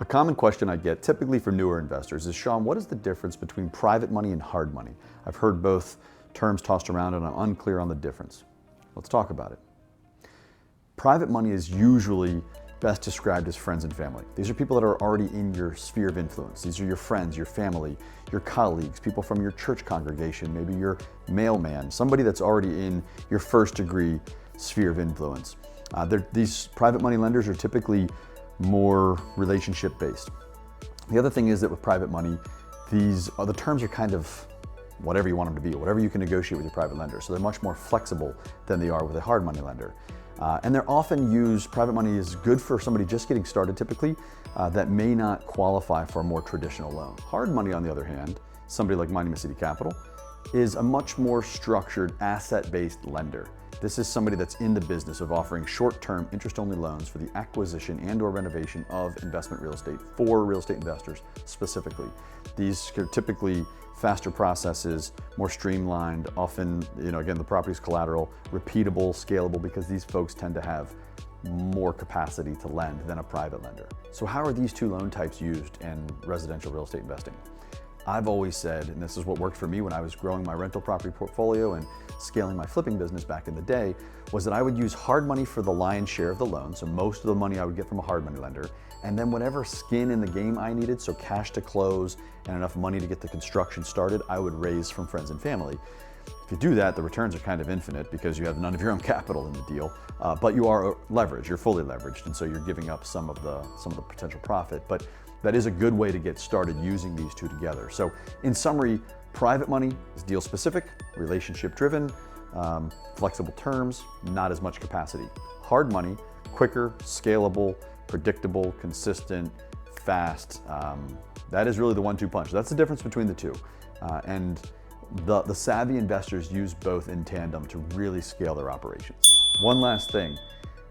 A common question I get, typically for newer investors, is, Shaun, what is the difference between private money and hard money? I've heard both terms tossed around and I'm unclear on the difference. Let's talk about it. Private money is usually best described as friends and family. These are people that are already in your sphere of influence. These are your friends, your family, your colleagues, people from your church congregation, maybe your mailman, somebody that's already in your first degree sphere of influence. These private money lenders are typically more relationship based. The other thing is that with private money, the terms are kind of whatever you want them to be, whatever you can negotiate with your private lender. So they're much more flexible than they are with a hard money lender. And they're often used, private money is good for somebody just getting started typically, that may not qualify for a more traditional loan. Hard money, on the other hand, somebody like Monument City Capital, is a much more structured asset-based lender. This is somebody that's in the business of offering short-term interest-only loans for the acquisition and/or renovation of investment real estate for real estate investors specifically. These are typically faster processes, more streamlined, often, again, the property's collateral, repeatable, scalable, because these folks tend to have more capacity to lend than a private lender. So how are these two loan types used in residential real estate investing? I've always said, and this is what worked for me when I was growing my rental property portfolio and scaling my flipping business back in the day, was that I would use hard money for the lion's share of the loan, so most of the money I would get from a hard money lender, and then whatever skin in the game I needed, so cash to close and enough money to get the construction started, I would raise from friends and family. If you do that, the returns are kind of infinite because you have none of your own capital in the deal, but you are leveraged, you're fully leveraged, and so you're giving up some of the potential profit. But that is a good way to get started using these two together. So in summary, private money is deal specific, relationship driven, flexible terms, not as much capacity. Hard money, quicker, scalable, predictable, consistent, fast. That is really the 1-2 punch. That's the difference between the two. And the savvy investors use both in tandem to really scale their operations. One last thing,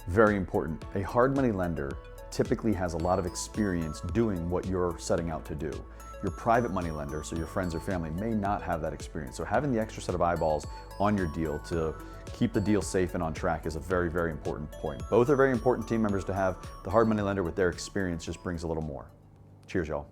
very important. A hard money lender typically has a lot of experience doing what you're setting out to do. Your private money lender, so your friends or family, may not have that experience. So having the extra set of eyeballs on your deal to keep the deal safe and on track is a very, very important point. Both are very important team members to have. The hard money lender with their experience just brings a little more. Cheers, y'all.